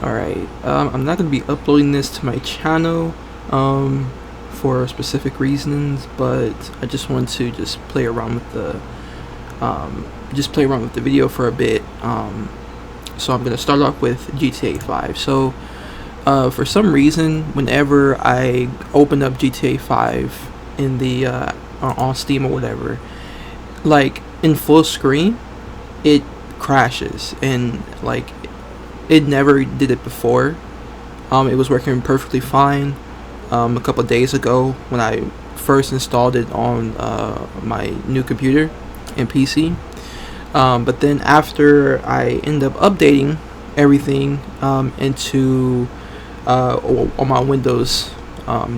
Alright, I'm not going to be uploading this to my channel for specific reasons, but I just want to just play around with the video for a bit. So I'm going to start off with GTA 5. So for some reason, whenever I open up GTA 5 in the on Steam or whatever, like in full screen, it crashes, and like it never did it before. It was working perfectly fine a couple of days ago when I first installed it on my new computer and PC. But then after I end up updating everything into on my Windows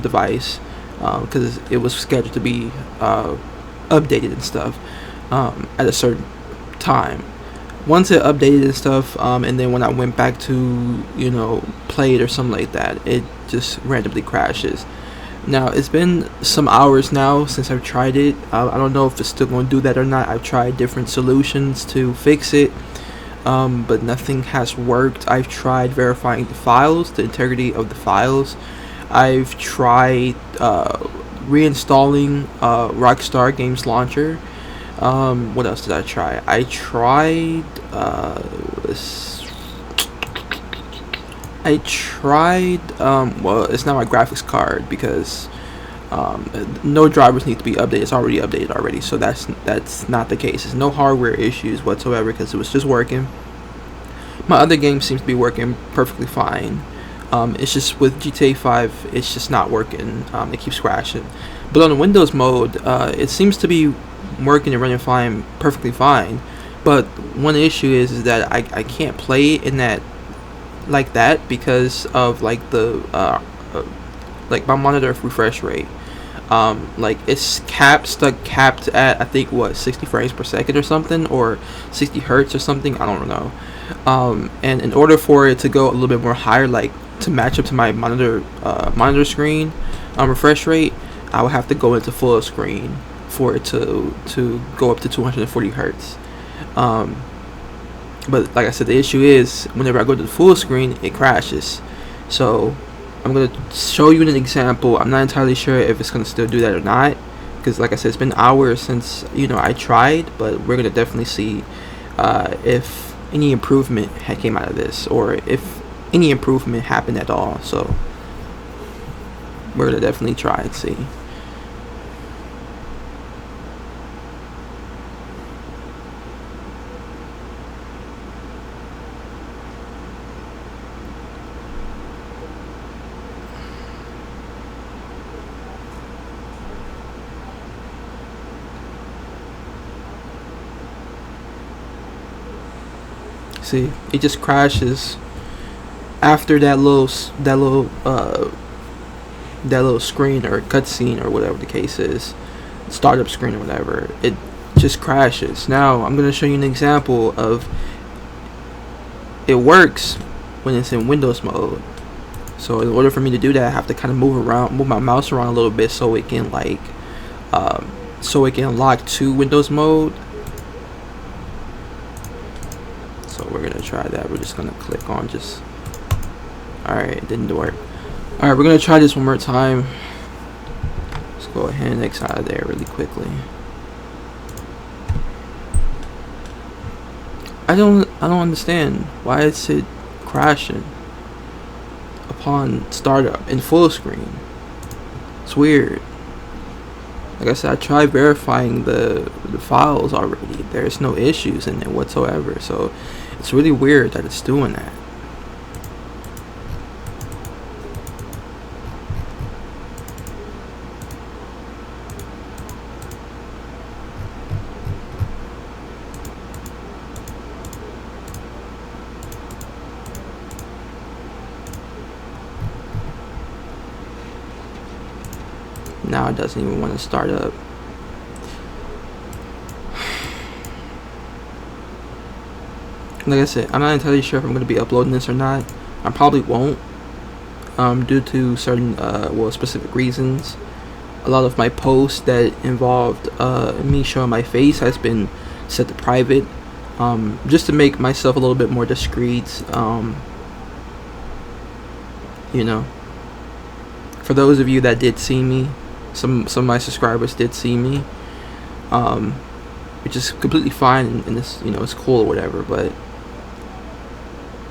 device, because it was scheduled to be updated and stuff at a certain time. Once it updated and stuff, and then when I went back to, play it or something like that, it just randomly crashes. Now, it's been some hours now since I've tried it. I don't know if it's still going to do that or not. I've tried different solutions to fix it, but nothing has worked. I've tried verifying the files, the integrity of the files. I've tried reinstalling Rockstar Games Launcher. What else did I try? I tried well, it's not my graphics card because no drivers need to be updated. It's already updated already, so that's not the case. There's no hardware issues whatsoever because it was just working. My other game seems to be working perfectly fine. It's just with GTA 5, it's just not working. It keeps crashing. But on the Windows mode, it seems to be working and running fine, perfectly fine. But one issue is that I can't play in that like that because of like the like my monitor refresh rate. Like it's stuck capped at, I think, what, 60 frames per second or something, or 60 hertz or something, I don't know. And in order for it to go a little bit more higher, like to match up to my monitor screen refresh rate, I would have to go into full screen for it to go up to 240 hertz. But like I said, the issue is whenever I go to the full screen, it crashes. So I'm going to show you an example. I'm not entirely sure if it's going to still do that or not, because like I said, it's been hours since I tried, but we're going to definitely see if any improvement came out of this, or if any improvement happened at all. So we're going to definitely try and see. See, it just crashes after that little screen or cutscene or whatever the case is, startup screen or whatever. It just crashes. Now I'm gonna show you an example of it works when it's in Windows mode. So in order for me to do that, I have to kind of move my mouse around a little bit so it can lock to Windows mode. So we're gonna try that. We're just gonna click on just. Alright, it didn't work. Alright, we're gonna try this one more time. Let's go ahead and X out of there really quickly. I don't understand why is it crashing upon startup in full screen. It's weird. Like I said, I tried verifying the files already. There's no issues in it whatsoever. So it's really weird that it's doing that. Now it doesn't even want to start up. Like I said, I'm not entirely sure if I'm going to be uploading this or not. I probably won't, due to certain specific reasons. A lot of my posts that involved me showing my face has been set to private, just to make myself a little bit more discreet. you know. For those of you that did see me, some of my subscribers did see me, which is completely fine, and this, you know, it's cool or whatever, but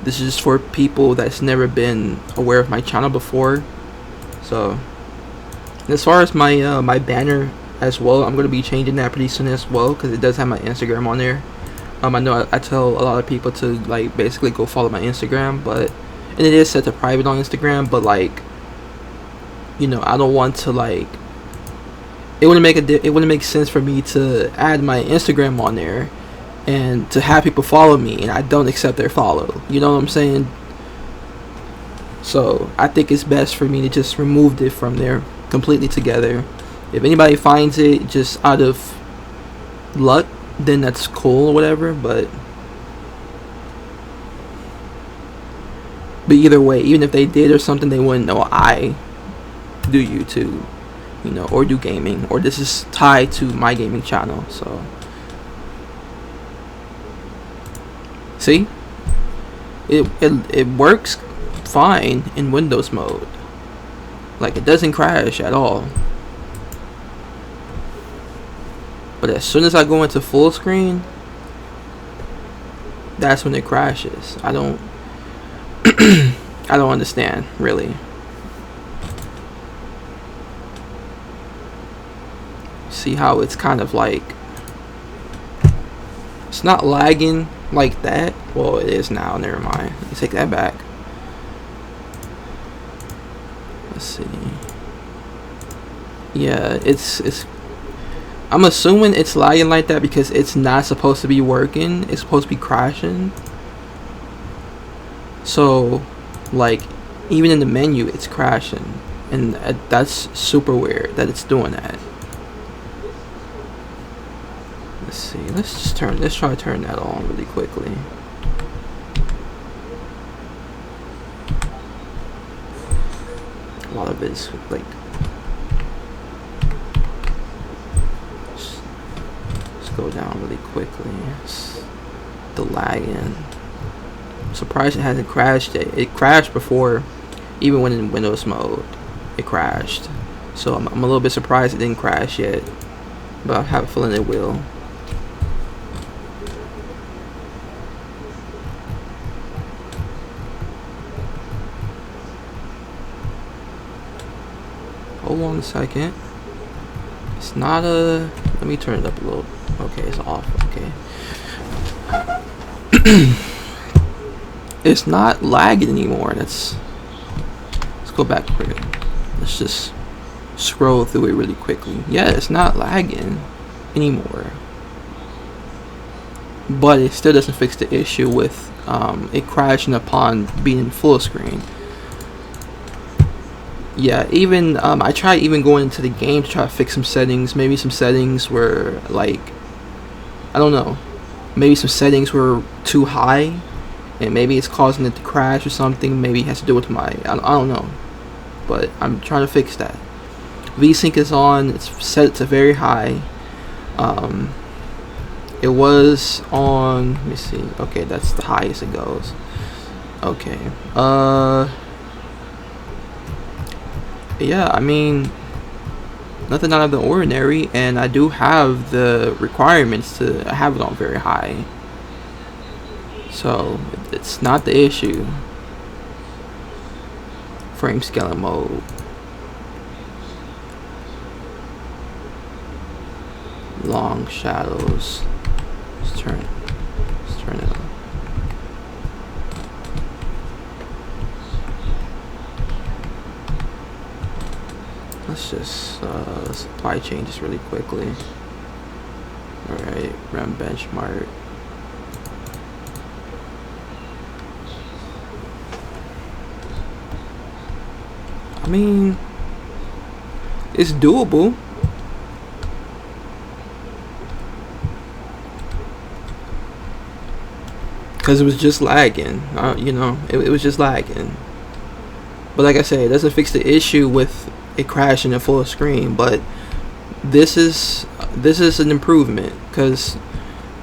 this is just for people that's never been aware of my channel before. So as far as my my banner as well, I'm going to be changing that pretty soon as well, because it does have my Instagram on there. I know I tell a lot of people to like basically go follow my Instagram, but and it is set to private on Instagram, but like, you know, I don't want to like, it wouldn't make sense for me to add my Instagram on there and to have people follow me and I don't accept their follow. You know what I'm saying? So I think it's best for me to just remove it from there completely together. If anybody finds it just out of luck, then that's cool or whatever, but either way, even if they did or something, they wouldn't know I do YouTube, you know, or do gaming, or this is tied to my gaming channel. So see, it works fine in Windows mode. Like, it doesn't crash at all. But as soon as I go into full screen, that's when it crashes. I don't I don't understand, really. See how it's kind of like, it's not lagging like that. Well, it is now. Never mind. Let me take that back. Let's see. Yeah, it's I'm assuming it's lagging like that because it's not supposed to be working. It's supposed to be crashing. So, like, even in the menu, it's crashing, and that's super weird that it's doing that. Let's see. Let's try to turn that on really quickly. A lot of it's like, let's go down really quickly. It's the lagging. I'm surprised it hasn't crashed yet. It crashed before, even when in Windows mode, it crashed. So I'm a little bit surprised it didn't crash yet, but I have a feeling it will. Hold on a second. It's not a, let me turn it up a little. Okay, it's off. Okay. It's not lagging anymore. Let's go back quick. Let's just scroll through it really quickly. Yeah, it's not lagging anymore, but it still doesn't fix the issue with it crashing upon being full screen. Yeah, even I tried even going into the game to try to fix some settings. Maybe some settings were like, I don't know, maybe some settings were too high, and maybe it's causing it to crash or something. Maybe it has to do with my, I don't know, but I'm trying to fix that. VSync is on. It's set to very high. It was on, let me see. Okay, that's the highest it goes. Okay. Yeah, I mean, nothing out of the ordinary, and I do have the requirements to have it on very high, so it's not the issue. Frame scaling mode. Long shadows. Let's turn it on. Let's just supply chain just really quickly. Alright, run benchmark. I mean, it's doable. Because it was just lagging. You know, it was just lagging. But like I said, it doesn't fix the issue with it crashing in full screen. But this is an improvement, because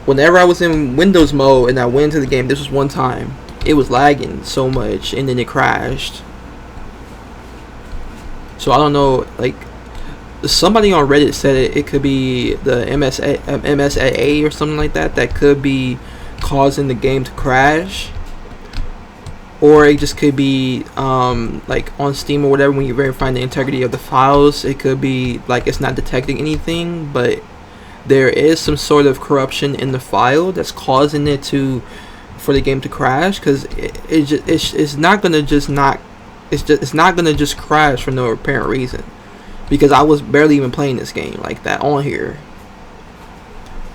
whenever I was in Windows mode and I went into the game, this was one time, it was lagging so much and then it crashed. So I don't know, like, somebody on Reddit said it could be the MSAA or something like that that could be causing the game to crash, or it just could be like on Steam or whatever. When you're verifying the integrity of the files, it could be like it's not detecting anything, but there is some sort of corruption in the file that's causing it to for the game to crash, because it's not gonna just not it's not gonna just crash for no apparent reason, because I was barely even playing this game like that on here.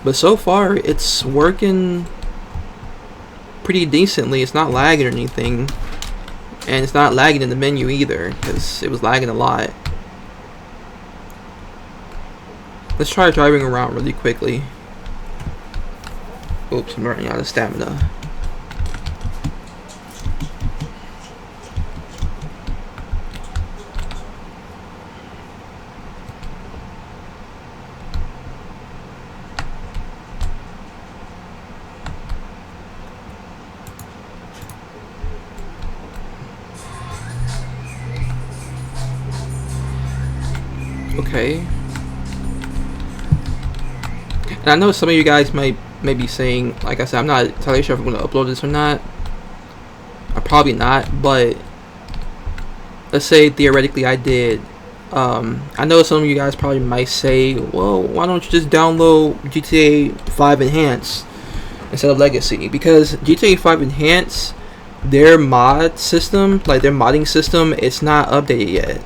But so far it's working pretty decently. It's not lagging or anything, and it's not lagging in the menu either, because it was lagging a lot. Let's try driving around really quickly. Oops, I'm running out of stamina. Okay. And I know some of you guys may be saying, like I said, I'm not entirely sure if I'm going to upload this or not. Probably not, but let's say theoretically I did. I know some of you guys probably might say, well, why don't you just download GTA 5 Enhanced instead of Legacy? Because GTA 5 Enhanced, their mod system, like their modding system, it's not updated yet.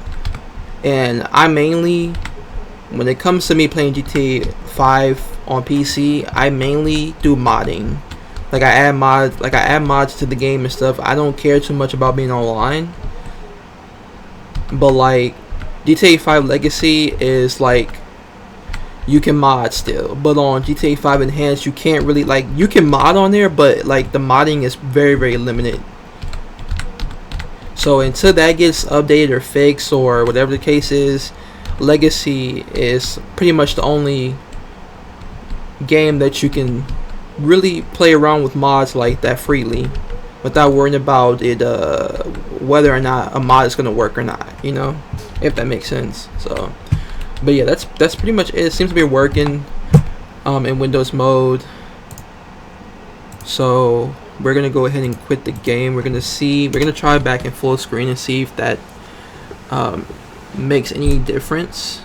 And I mainly, when it comes to me playing GTA 5 on PC, I mainly do modding. Like I add mods to the game and stuff. I don't care too much about being online. But like GTA 5 Legacy is like you can mod still, but on GTA 5 Enhanced you can't really, like, you can mod on there, but like the modding is very, very limited. So until that gets updated or fixed or whatever the case is, Legacy is pretty much the only game that you can really play around with mods like that freely without worrying about it whether or not a mod is going to work or not, you know, if that makes sense. So but yeah, that's pretty much it. It seems to be working in Windows mode. So we're gonna go ahead and quit the game. We're gonna try back in full screen and see if that makes any difference.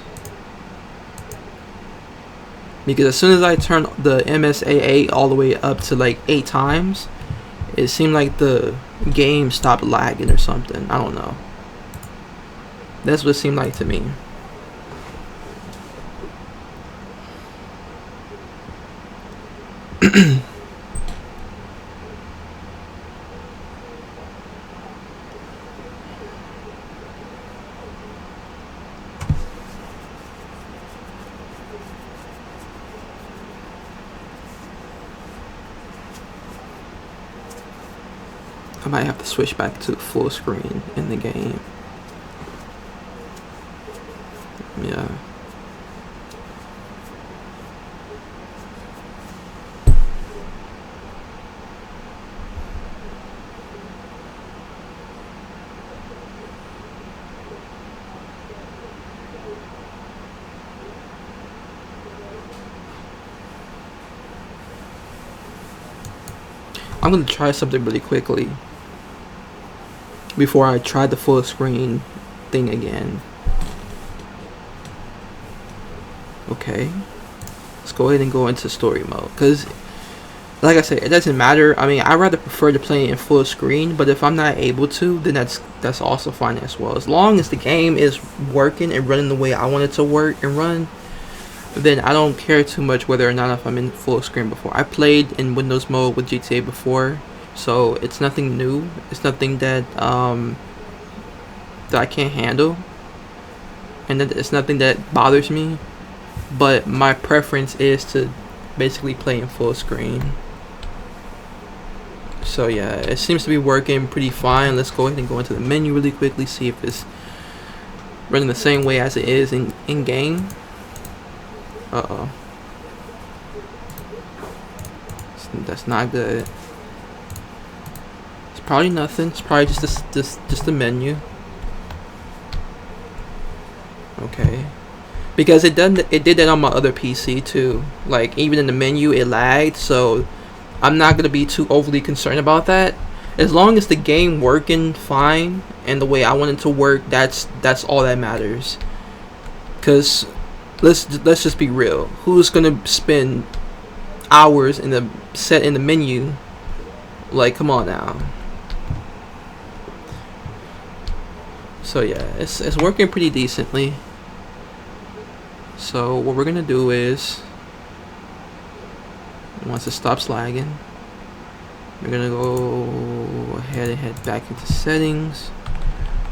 Because as soon as I turn the MSAA all the way up to like 8 times, it seemed like the game stopped lagging or something. I don't know. That's what it seemed like to me. I might have to switch back to full screen in the game. Yeah. I'm gonna try something really quickly before I try the full screen thing again. Okay, let's go ahead and go into story mode, because like I said, it doesn't matter. I mean, I rather prefer to play in full screen, but if I'm not able to, then that's also fine as well. As long as the game is working and running the way I want it to work and run, then I don't care too much whether or not if I'm in full screen before. I played in Windows mode with GTA before, so it's nothing new. It's nothing that that I can't handle, and that it's nothing that bothers me. But my preference is to basically play in full screen. So yeah, it seems to be working pretty fine. Let's go ahead and go into the menu really quickly, see if it's running the same way as it is in game. Uh-oh. That's not good. It's probably nothing. It's probably just the menu. because it did that on my other PC too. Like even in the menu it lagged, so I'm not gonna be too overly concerned about that. As long as the game working fine and the way I want it to work, that's all that matters. Cause let's just be real. Who's gonna spend hours in the menu? Like, come on now. So yeah, it's working pretty decently. So what we're gonna do is, once it stops lagging, we're gonna go ahead and head back into settings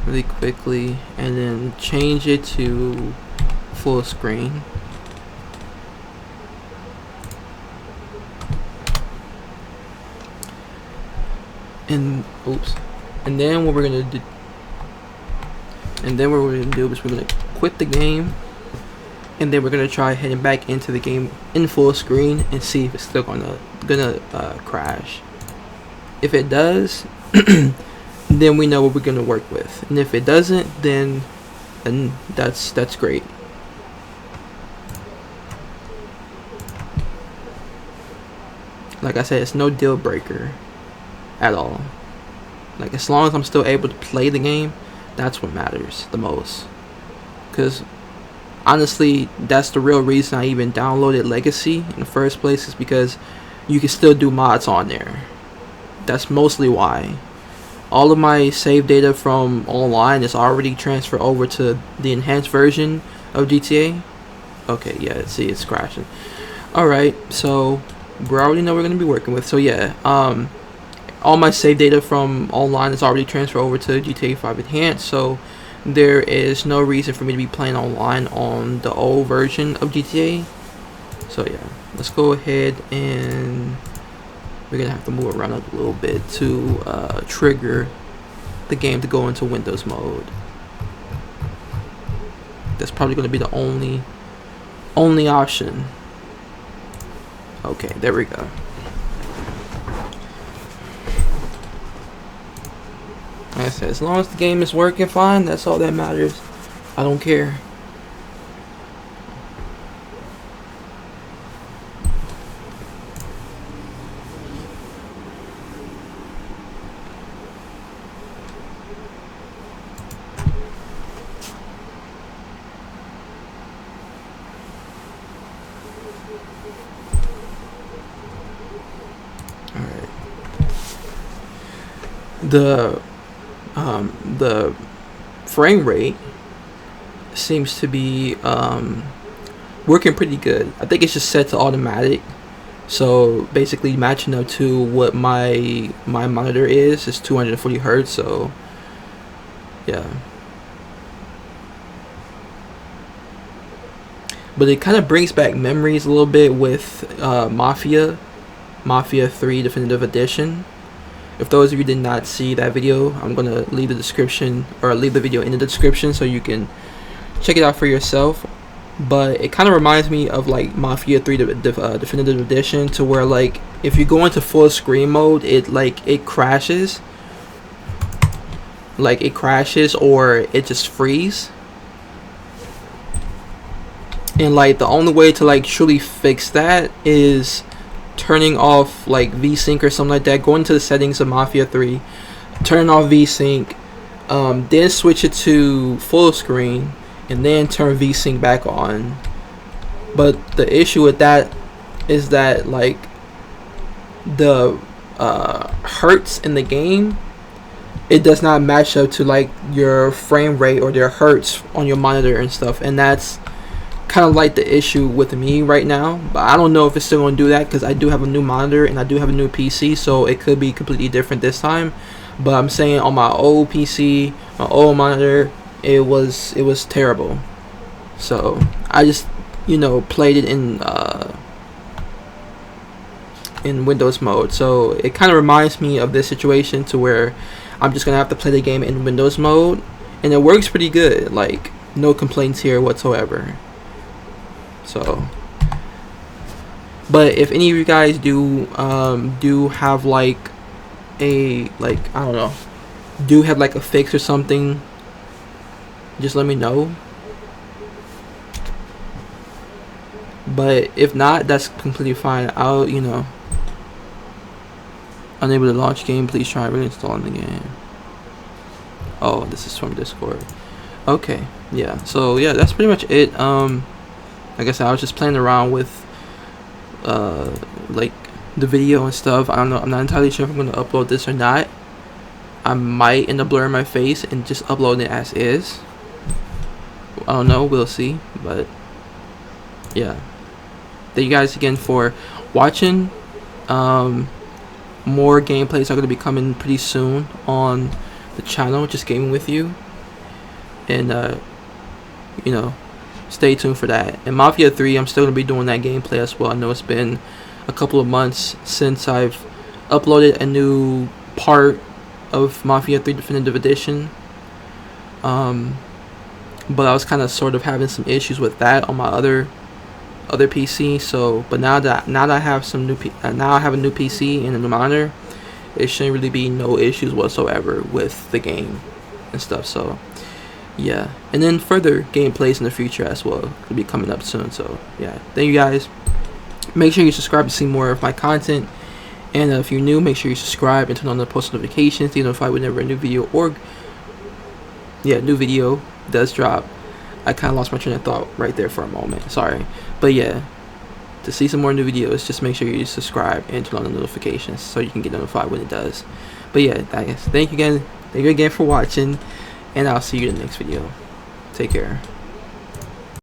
really quickly, and then change it to full screen. And oops. And then what we're gonna do. And then what we're gonna do is we're gonna quit the game, and then we're gonna try heading back into the game in full screen and see if it's still gonna crash. If it does, then we know what we're gonna work with, and if it doesn't, then that's great. Like I said, it's no deal breaker at all. Like, as long as I'm still able to play the game, that's what matters the most. Because honestly, that's the real reason I even downloaded Legacy in the first place, is because you can still do mods on there. That's mostly why. All of my save data from online is already transferred over to the enhanced version of GTA. Okay, yeah, see, it's crashing. Alright, so we already know we're going to be working with. So yeah, all my save data from online is already transferred over to GTA 5 Enhanced, so there is no reason for me to be playing online on the old version of GTA. So yeah, let's go ahead, and we're gonna have to move around a little bit to trigger the game to go into Windows mode. That's probably gonna be the only option. Okay, there we go. Like I said, as long as the game is working fine, that's all that matters. I don't care. Alright. The frame rate seems to be working pretty good. I think it's just set to automatic, so basically matching up to what my monitor is 240 hertz. So yeah, but it kind of brings back memories a little bit with Mafia 3 Definitive Edition. If those of you did not see that video, I'm gonna leave the description, or leave the video in the description, so you can check it out for yourself. But it kind of reminds me of like Mafia 3 Definitive Edition, to where like if you go into full screen mode, it crashes. Like it crashes, or it just freezes. And like the only way to like truly fix that is turning off like VSync or something like that. Go into the settings of Mafia 3, turn off VSync, then switch it to full screen, and then turn VSync back on. But the issue with that is that like the hertz in the game, it does not match up to like your frame rate or their hertz on your monitor and stuff, and that's kind of like the issue with me right now. But I don't know if it's still going to do that, because I do have a new monitor and I do have a new PC, so it could be completely different this time. But I'm saying on my old PC, my old monitor, it was terrible. So I just, you know, played it in Windows mode. So it kind of reminds me of this situation, to where I'm just gonna have to play the game in Windows mode, and it works pretty good. Like, no complaints here whatsoever. So, but if any of you guys do have like a, like, I don't know, do have like a fix or something, just let me know. But if not, that's completely fine. I'll, unable to launch game, please try reinstalling the game. Oh, this is from Discord. Okay, yeah. So yeah, that's pretty much it. Like I said, I was just playing around with like the video and stuff. I don't know. I'm not entirely sure if I'm gonna upload this or not. I might end up blurring my face and just uploading it as is. I don't know. We'll see. But yeah, thank you guys again for watching. More gameplays are going to be coming pretty soon on the channel, just gaming with you, and stay tuned for that. And Mafia 3, I'm still going to be doing that gameplay as well. I know it's been a couple of months since I've uploaded a new part of Mafia 3 Definitive Edition, but I was kind of sort of having some issues with that on my other PC. So but now that I have some now I have a new PC and a new monitor, it shouldn't really be no issues whatsoever with the game and stuff. So yeah, and then further gameplays in the future as well will be coming up soon. So yeah, thank you guys. Make sure you subscribe to see more of my content, and if you're new, make sure you subscribe and turn on the post notifications to be notified whenever a new video new video does drop. I kind of lost my train of thought right there for a moment, sorry. But yeah, to see some more new videos, just make sure you subscribe and turn on the notifications so you can get notified when it does. But yeah, guys, thank you again for watching, and I'll see you in the next video. Take care.